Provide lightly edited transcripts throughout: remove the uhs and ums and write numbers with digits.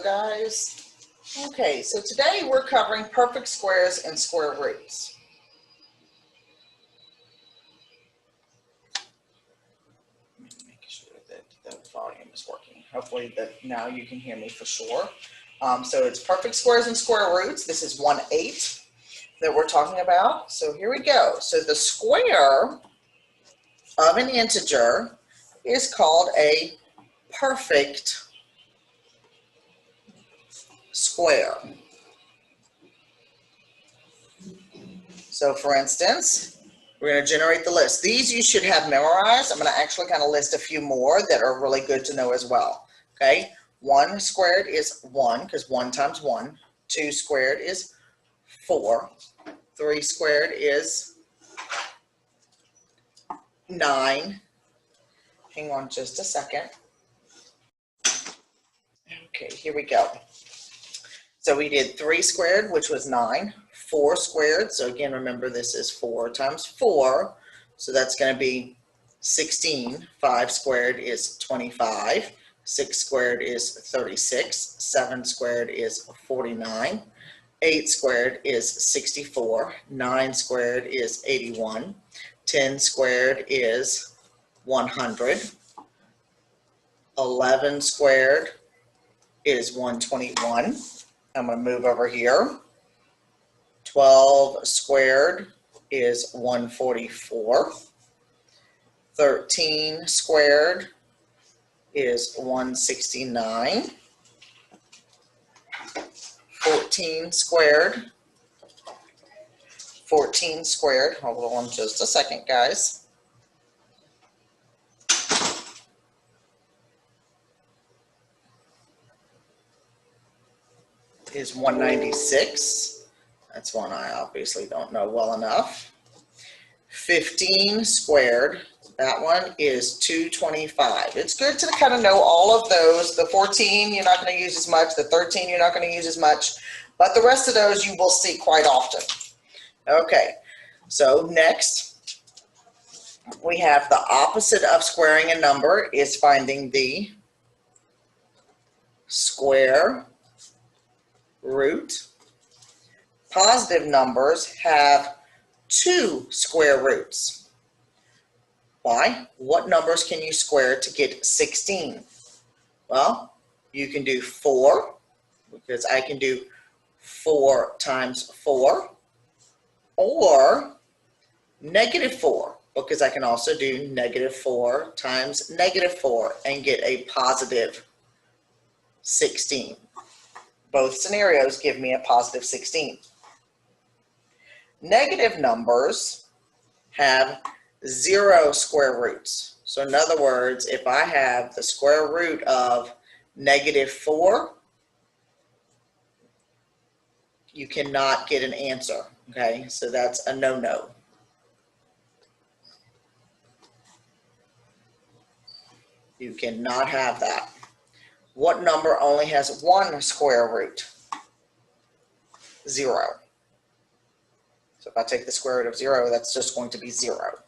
guys. Okay, so today we're covering perfect squares and square roots. Make sure that the volume is working. Hopefully that now you can hear me for sure. So it's perfect squares and square roots. This is 1/8 that we're talking about. So here we go. So the square of an integer is called a perfect square. So for instance, we're going to generate the list. These you should have memorized. I'm going to actually kind of list a few more that are really good to know as well. Okay, 1 squared is 1 because 1 times 1. 2 squared is 4. 3 squared is 9. Hang on just a second. Okay, here we go. So we did 3 squared, which was 9. 4 squared, so again, remember this is 4 times 4, so that's going to be 16. 5 squared is 25. 6 squared is 36. 7 squared is 49. 8 squared is 64. 9 squared is 81. 10 squared is 100. 11 squared is 121. I'm going to move over here. 12 squared is 144. 13 squared is 169. 14 squared, hold on just a second, guys. Is 196. That's one I obviously don't know well enough. 15 squared, that one is 225. It's good to kind of know all of those. The 14 you're not going to use as much. The 13 you're not going to use as much. But the rest of those you will see quite often. Okay, so next we have the opposite of squaring a number is finding the square root. Positive numbers have 2 square roots. Why? What numbers can you square to get 16? Well, you can do 4, because I can do 4 times 4, or -4, because I can also do -4 times -4 and get a positive 16. Both scenarios give me a positive 16. Negative numbers have 0 square roots. So in other words, if I have the square root of -4, you cannot get an answer, okay? So that's a no-no. You cannot have that. What number only has 1 square root? 0. So if I take the square root of 0, that's just going to be 0.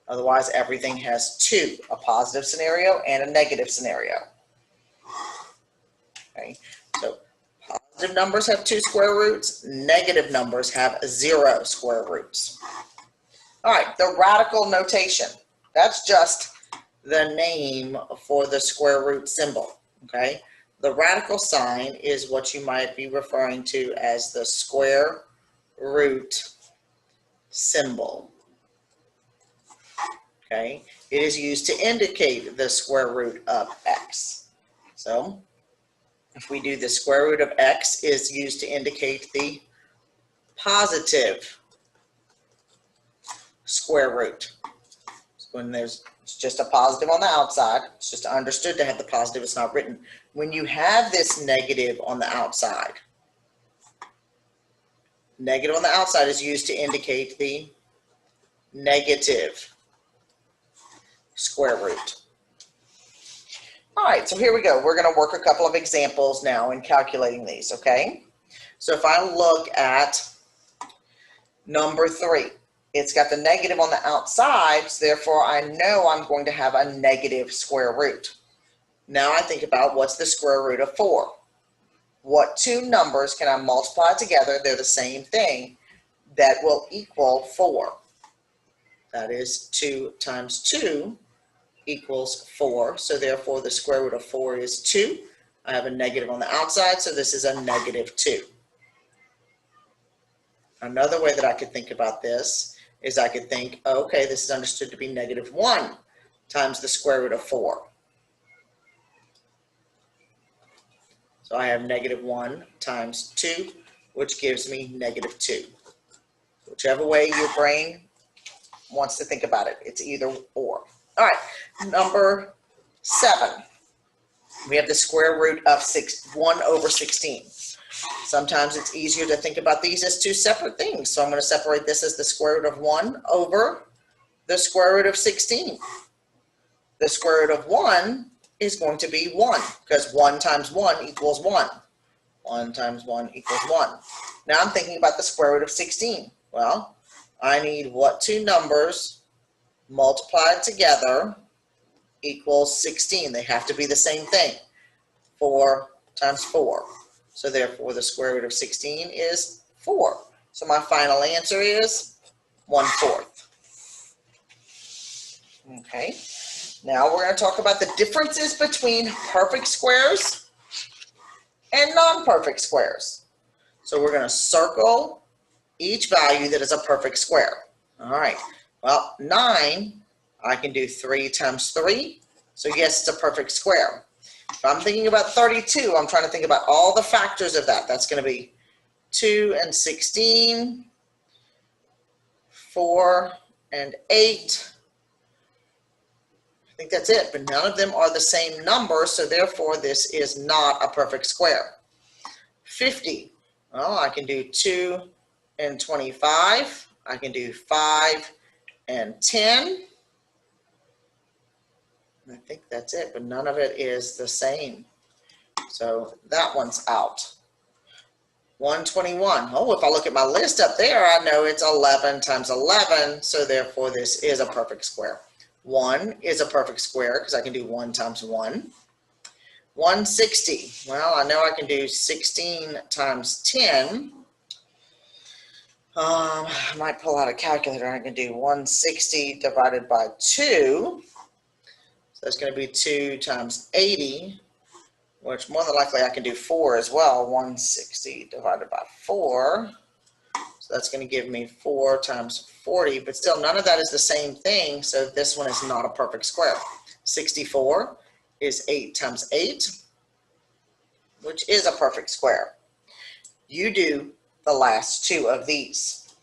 Otherwise, everything has 2, a positive scenario and a negative scenario. Okay, so positive numbers have 2 square roots, negative numbers have 0 square roots. All right, the radical notation. That's just the name for the square root symbol, okay? The radical sign is what you might be referring to as the square root symbol. Okay, it is used to indicate the square root of x. So if we do the square root of x is used to indicate the positive square root. So when it's just a positive on the outside, it's just understood to have the positive, it's not written. When you have this negative on the outside, negative on the outside is used to indicate the negative square root. All right, so here we go. We're going to work a couple of examples now in calculating these, okay? So if I look at number 3, it's got the negative on the outside, so therefore I know I'm going to have a negative square root. Now I think about what's the square root of 4. what two numbers can I multiply together? They're the same thing, that will equal 4. That is 2 times 2 equals 4. So therefore the square root of 4 is 2. I have a negative on the outside, so this is a negative 2. Another way that I could think about this is I could think, okay, this is understood to be negative 1 times the square root of 4. So I have negative 1 times 2, which gives me negative 2. Whichever way your brain wants to think about it, it's either or. All right, number 7. We have the square root of 1 over 16. Sometimes it's easier to think about these as two separate things. So I'm going to separate this as the square root of 1 over the square root of 16. The square root of 1 is going to be 1, because 1 times 1 equals 1. 1 times 1 equals 1. Now I'm thinking about the square root of 16. Well, I need what two numbers multiplied together equals 16. They have to be the same thing. 4 times 4. So therefore the square root of 16 is 4. So my final answer is 1/4. Okay. Now we're going to talk about the differences between perfect squares and non-perfect squares. So we're going to circle each value that is a perfect square. All right. Well, 9, I can do 3 times 3. So yes, it's a perfect square. If I'm thinking about 32, I'm trying to think about all the factors of that. That's going to be 2 and 16, 4 and 8. I think that's it, but none of them are the same number, so therefore this is not a perfect square. 50, well, I can do 2 and 25. I can do 5 and 10. I think that's it, but none of it is the same. So that one's out. 121, oh, if I look at my list up there, I know it's 11 times 11, so therefore this is a perfect square. 1 is a perfect square because I can do 1 times 1. 160, well, I know I can do 16 times 10. I might pull out a calculator. I can do 160 divided by 2. So that's going to be 2 times 80, which more than likely I can do 4 as well. 160 divided by 4. So that's going to give me 4 times 40, but still none of that is the same thing, so this one is not a perfect square. 64 is 8 times 8, which is a perfect square. You do the last two of these.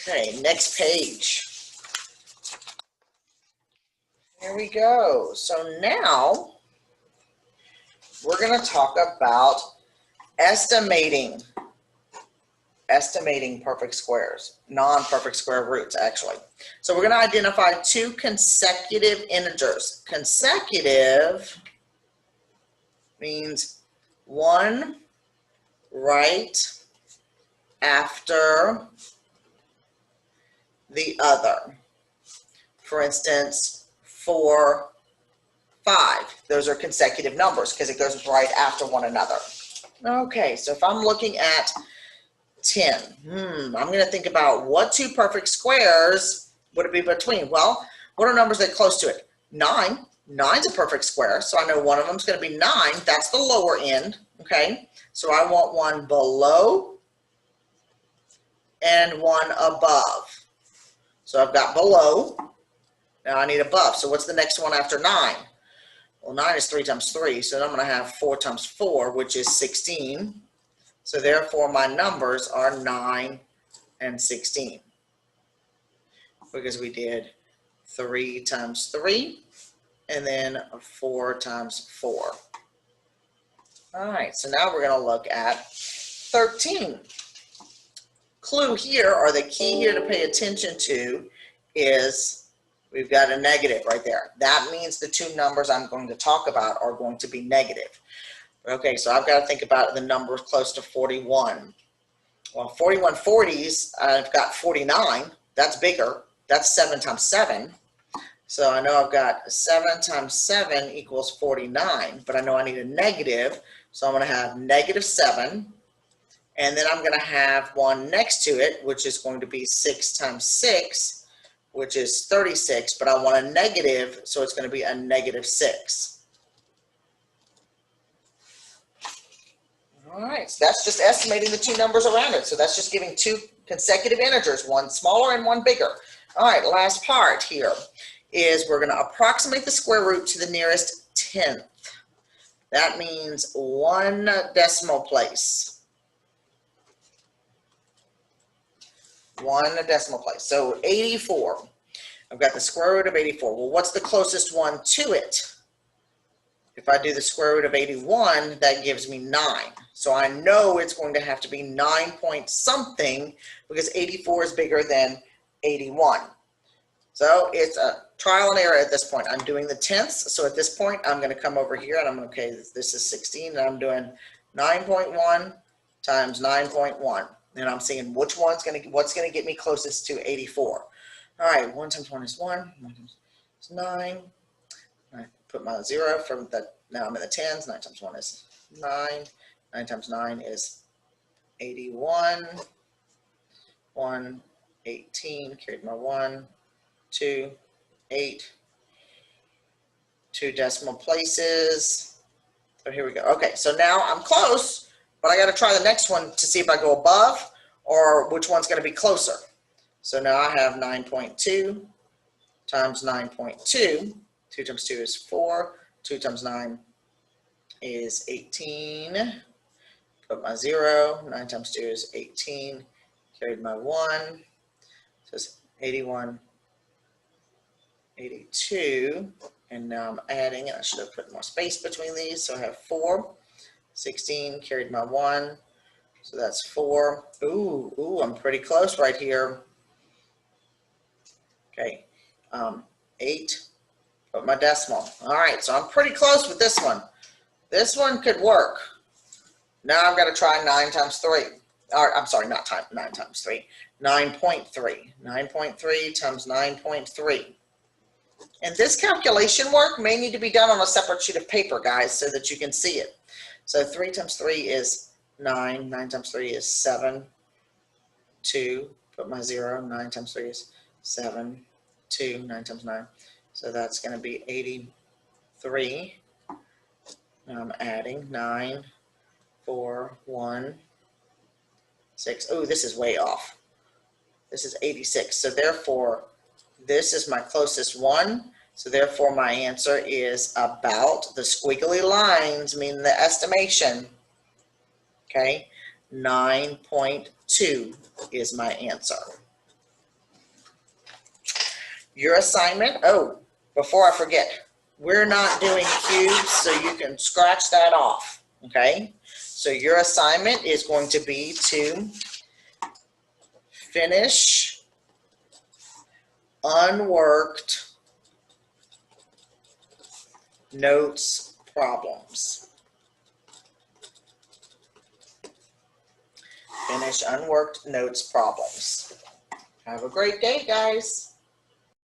Okay, next page. Here we go. So now we're going to talk about estimating perfect squares, non-perfect square roots, actually. So we're going to identify two consecutive integers. Consecutive means one right after the other. For instance, 4, 5. Those are consecutive numbers because it goes right after one another. Okay, so if I'm looking at 10. I'm going to think about what two perfect squares would it be between? Well, what are numbers that are close to it? 9. 9's a perfect square, so I know one of them is going to be 9. That's the lower end, okay? So I want one below and one above. So I've got below. Now I need above. So what's the next one after 9? Well, 9 is 3 times 3, so I'm going to have 4 times 4, which is 16. So therefore, my numbers are 9 and 16 because we did 3 times 3 and then 4 times 4. All right, so now we're going to look at 13. Clue here, or the key here to pay attention to, is we've got a negative right there. That means the two numbers I'm going to talk about are going to be negative. Okay, so I've got to think about the numbers close to 41. Well, 41 40s, I've got 49. That's bigger. That's 7 times 7. So I know I've got 7 times 7 equals 49, but I know I need a negative. So I'm going to have -7, and then I'm going to have one next to it, which is going to be 6 times 6, which is 36, but I want a negative, so it's going to be a -6. All right, so that's just estimating the two numbers around it. So that's just giving two consecutive integers, one smaller and one bigger. All right, last part here is we're going to approximate the square root to the nearest tenth. That means 1 decimal place. 1 decimal place. So 84. I've got the square root of 84. Well, what's the closest one to it? If I do the square root of 81, that gives me 9. So I know it's going to have to be 9 point something because 84 is bigger than 81. So it's a trial and error at this point. I'm doing the tenths. So at this point, I'm going to come over here and I'm okay, this is 16 and I'm doing 9.1 times 9.1. And I'm seeing what's going to get me closest to 84. All right, 1 times 1 is 1, 1 times is 9. I put my 0 from the, now I'm in the tens. 9 times 1 is 9. 9 times 9 is 81. 1, 18, carried my 1, 2, 8. 2 decimal places. So here we go. Okay, so now I'm close, but I got to try the next one to see if I go above or which one's going to be closer. So now I have 9.2 times 9.2. 2 times 2 is 4. 2 times 9 is 18. Put my 0. 9 times 2 is 18. Carried my 1. So it's 81, 82. And now I'm adding, and I should have put more space between these. So I have 4. 16, carried my 1. So that's 4. Ooh, I'm pretty close right here. Okay, 8. Put my decimal. All right, so I'm pretty close with this one. This one could work. Now I've got to try 9 times 3. Or, I'm sorry, not 9 times 3. 9.3. 9.3 times 9.3. And this calculation work may need to be done on a separate sheet of paper, guys, so that you can see it. So 3 times 3 is 9. 9 times 3 is 7. 2. Put my 0. 9 times 3 is 7. 2. 9 times 9. So that's going to be 83. Now I'm adding 9, 4, 1, 6. Oh, this is way off. This is 86. So therefore, this is my closest one. So therefore, my answer is about the squiggly lines, meaning the estimation. Okay, 9.2 is my answer. Your assignment, oh, before I forget, we're not doing cubes, so you can scratch that off, okay? So your assignment is going to be to finish unworked notes problems. Finish unworked notes problems. Have a great day, guys.